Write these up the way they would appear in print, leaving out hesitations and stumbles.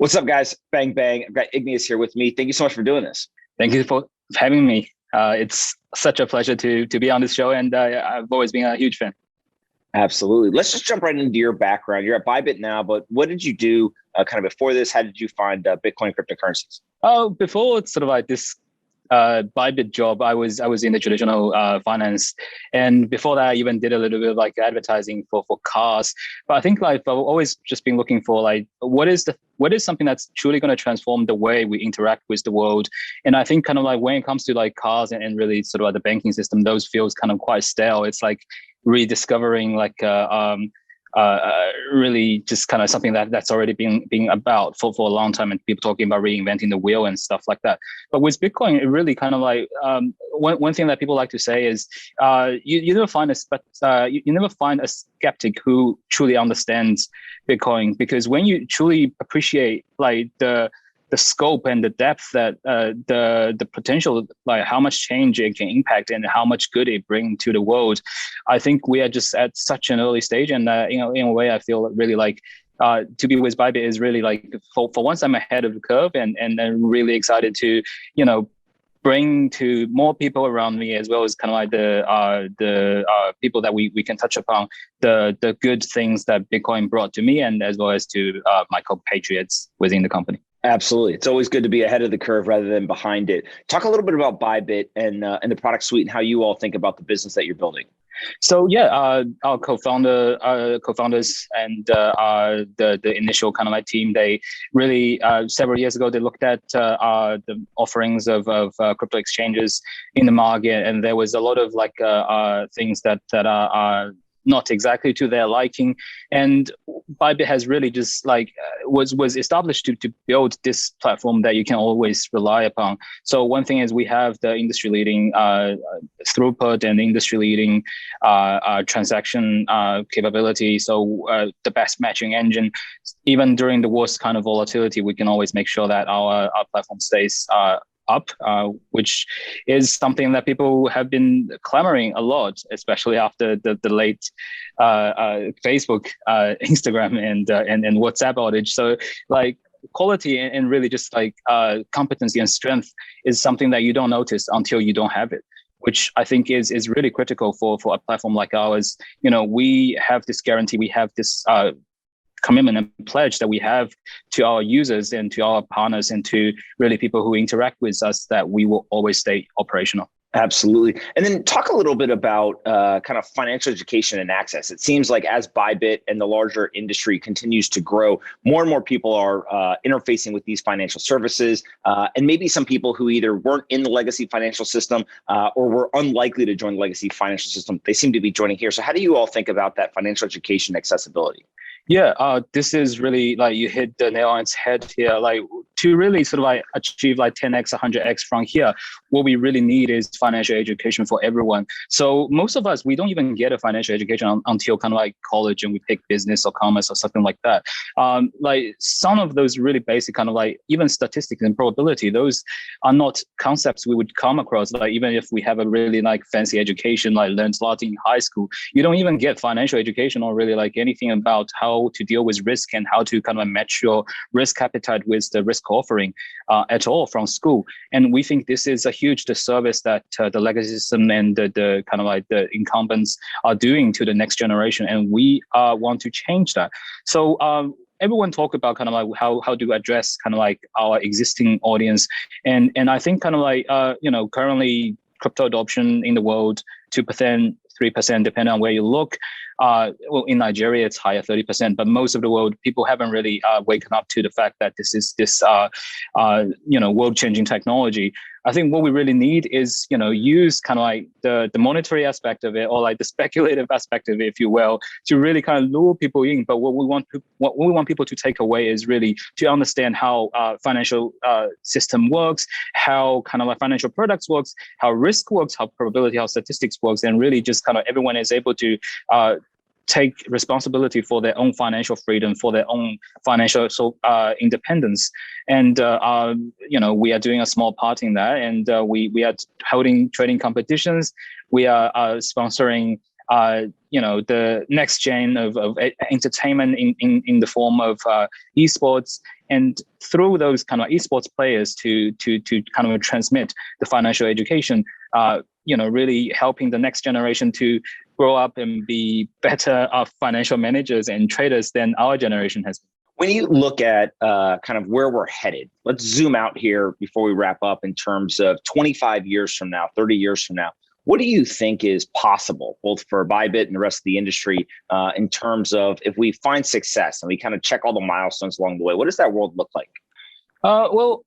What's up, guys? Bang, bang. I've got Igneus here with me. Thank you so much for doing this. Thank you for having me. It's such a pleasure to be on this show, and I've always been a huge fan. Absolutely. Let's just jump right into your background. You're at ByBit now, but what did you do kind of before this? How did you find Bitcoin cryptocurrencies? Oh, before it's sort of like this ByBit job, I was in the traditional finance, and before that, I even did a little bit of like advertising for cars. But I think like I've always just been looking for like what is something that's truly going to transform the way we interact with the world. And I think kind of like when it comes to like cars and really sort of like the banking system, those feels kind of quite stale. It's like rediscovering like really just kind of something that's already been about for a long time, and people talking about reinventing the wheel and stuff like that. But with Bitcoin, it really kind of like one thing that people like to say is you never find a skeptic who truly understands Bitcoin, because when you truly appreciate like the scope and the depth that the potential, like how much change it can impact and how much good it brings to the world, I think we are just at such an early stage. And in a way, I feel really like to be with ByBit is really like for once I'm ahead of the curve, and I'm really excited to bring to more people around me, as well as kind of like the people that we can touch upon the good things that Bitcoin brought to me, and as well as to my compatriots within the company. Absolutely. It's always good to be ahead of the curve rather than behind it. Talk a little bit about ByBit and the product suite and how you all think about the business that you're building. So our co-founders and the initial kind of like team, they really several years ago they looked at the offerings of crypto exchanges in the market, and there was a lot of like things that are not exactly to their liking, and ByBit has really just like was established to build this platform that you can always rely upon. So one thing is we have the industry leading throughput and industry leading transaction capability. So the best matching engine, even during the worst kind of volatility, we can always make sure that our platform stays up, which is something that people have been clamoring a lot, especially after the late Facebook, Instagram, and WhatsApp outage. So like quality and really just like competency and strength is something that you don't notice until you don't have it, which I think is really critical for a platform like ours. We have this guarantee, we have this commitment and pledge that we have to our users and to our partners and to really people who interact with us, that we will always stay operational. Absolutely. And then talk a little bit about kind of financial education and access. It seems like as ByBit and the larger industry continues to grow, more and more people are interfacing with these financial services, and maybe some people who either weren't in the legacy financial system or were unlikely to join the legacy financial system, they seem to be joining here. So how do you all think about that financial education accessibility? Yeah, this is really like you hit the nail on its head here. Like to really sort of like achieve like 10x, 100x from here, what we really need is financial education for everyone. So most of us, we don't even get a financial education until kind of like college, and we pick business or commerce or something like that. Like some of those really basic kind of like even statistics and probability, those are not concepts we would come across. Like even if we have a really like fancy education, like learned a lot in high school, you don't even get financial education or really like anything about how to deal with risk and how to kind of match your risk appetite with the risk offering at all from school. And we think this is a huge disservice that the legacy system and the kind of like the incumbents are doing to the next generation. And we want to change that. So everyone talk about kind of like how to address kind of like our existing audience. And I think kind of like, currently crypto adoption in the world, 2%, 3%, depending on where you look. Well, in Nigeria, it's higher, 30%, but most of the world, people haven't really waken up to the fact that this is world-changing technology. I think what we really need is, use kind of like the monetary aspect of it, or like the speculative aspect of it, if you will, to really kind of lure people in. But what we want people to take away is really to understand how financial system works, how kind of like financial products works, how risk works, how probability, how statistics works, and really just kind of everyone is able to take responsibility for their own financial freedom, for their own financial independence. And, we are doing a small part in that. And we are holding trading competitions. We are sponsoring, the next gen of entertainment in the form of esports. and through those kind of esports players to kind of transmit the financial education, really helping the next generation to grow up and be better financial managers and traders than our generation has been. When you look at kind of where we're headed, let's zoom out here before we wrap up in terms of 25 years from now, 30 years from now. What do you think is possible, both for ByBit and the rest of the industry, in terms of if we find success and we kind of check all the milestones along the way? What does that world look like? Well,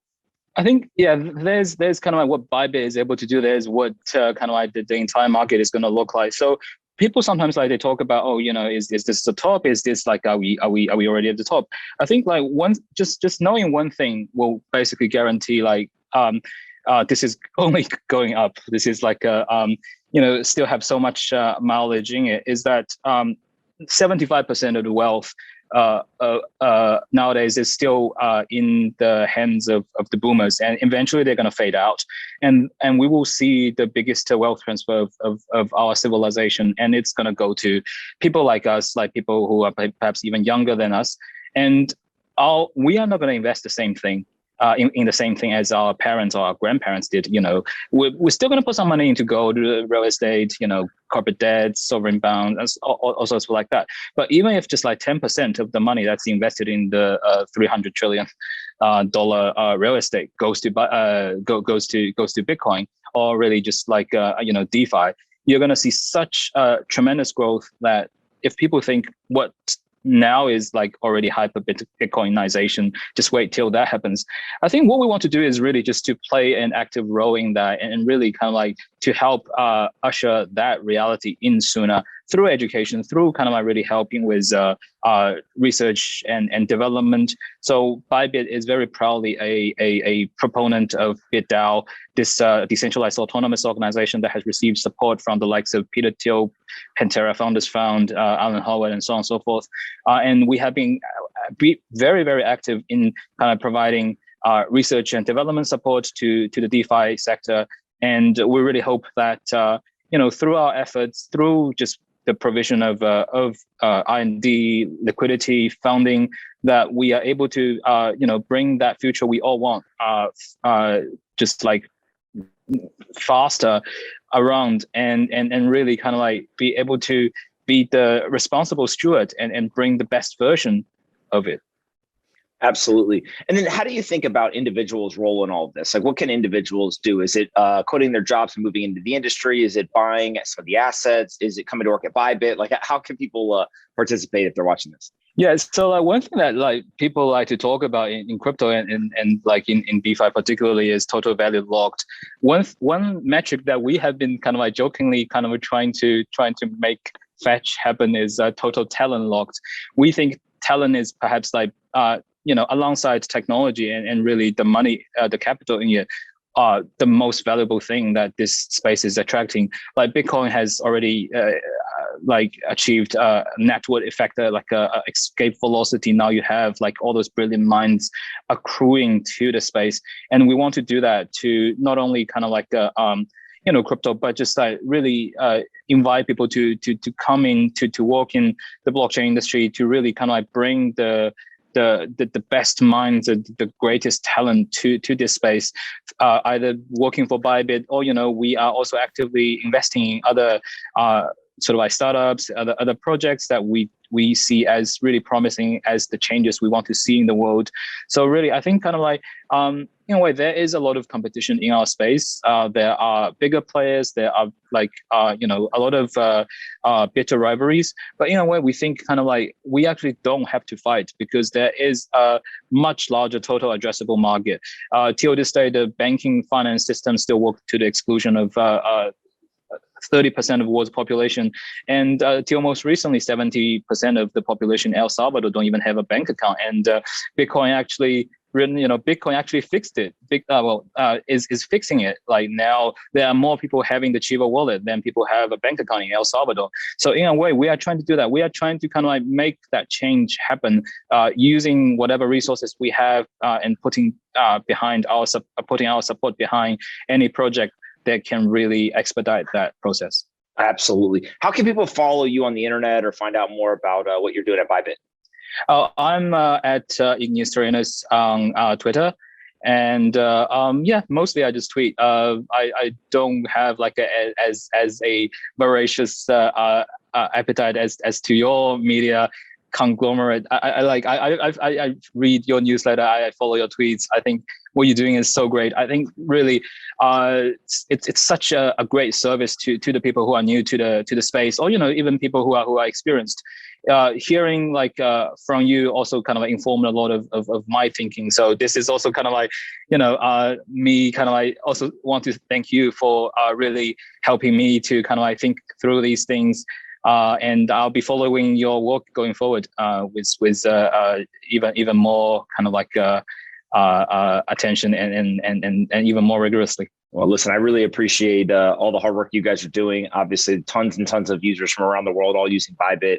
I think, there's kind of like what ByBit is able to do. There's what kind of like the entire market is going to look like. So people sometimes like they talk about, is this the top? Is this like, are we already at the top? I think like just knowing one thing will basically guarantee like, this is only going up. This is like, still have so much mileage in it, is that 75% of the wealth nowadays is still in the hands of the boomers, and eventually they're going to fade out, and we will see the biggest wealth transfer of our civilization, and it's going to go to people like us, like people who are perhaps even younger than us, and we are not going to invest the same thing. In the same thing as our parents or our grandparents did, we're still going to put some money into gold, real estate, corporate debt, sovereign bonds, all sorts of like that. But even if just like 10% of the money that's invested in the $300 trillion real estate goes to Bitcoin, or really just like DeFi, you're going to see such tremendous growth that if people think what now is like already hyper Bitcoinization, just wait till that happens. I think what we want to do is really just to play an active role in that, and really kind of like to help usher that reality in sooner through education, through kind of like really helping with research and development. So ByBit is very proudly a proponent of BitDAO, this decentralized autonomous organization that has received support from the likes of Peter Thiel, Pantera Founders Fund, Alan Howard, and so on and so forth. And we have been very, very active in kind of providing research and development support to the DeFi sector. And we really hope that, through our efforts, through just the provision of R&D, liquidity, funding, that we are able to, bring that future we all want, just like faster around, and really kind of like be able to be the responsible steward and bring the best version of it. Absolutely. And then how do you think about individuals' role in all of this? Like, what can individuals do? Is it quitting their jobs and moving into the industry? Is it buying some of the assets? Is it coming to work at ByBit? Like, how can people participate if they're watching this? Yeah, so one thing that like people like to talk about in crypto and like in DeFi particularly is total value locked. One metric that we have been kind of like jokingly kind of trying to make fetch happen is total talent locked. We think talent is perhaps like alongside technology and really the money, the capital in it, the most valuable thing that this space is attracting. Like Bitcoin has already achieved a network effect, like a escape velocity. Now you have like all those brilliant minds accruing to the space, and we want to do that to not only kind of like crypto, but just like really invite people to come in to work in the blockchain industry, to really kind of like bring the best minds and the greatest talent to this space, either working for ByBit, or we are also actively investing in other sort of like startups, other projects that we see as really promising as the changes we want to see in the world. So really, I think kind of like in a way, there is a lot of competition in our space. There are bigger players. There are like a lot of bitter rivalries. But in a way, we think kind of like we actually don't have to fight, because there is a much larger total addressable market. Till this day, the banking finance system still works to the exclusion of 30% of the world's population, and till most recently, 70% of the population in El Salvador don't even have a bank account. And Bitcoin actually fixed it. Is fixing it. Like now, there are more people having the Chiva wallet than people have a bank account in El Salvador. So in a way, we are trying to do that. We are trying to kind of like make that change happen, using whatever resources we have, and putting our support behind any project that can really expedite that process. Absolutely. How can people follow you on the internet or find out more about what you're doing at ByBit? I'm at Igneus Terrenus on Twitter. And mostly I just tweet. I don't have like as a voracious appetite as to your media conglomerate. I read your newsletter. I follow your tweets. I think what you're doing is so great. I think really it's such a great service to the people who are new to the space, or even people who are experienced. Hearing from you also kind of informed a lot of my thinking. So this is also kind of me kind of also want to thank you for really helping me to kind of think through these things. And I'll be following your work going forward with even more kind of attention and even more rigorously. Well, listen, I really appreciate all the hard work you guys are doing. Obviously, tons and tons of users from around the world all using ByBit.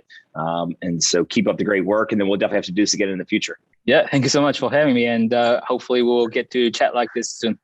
And so keep up the great work. And then we'll definitely have to do this again in the future. Yeah, thank you so much for having me. And hopefully we'll get to chat like this soon.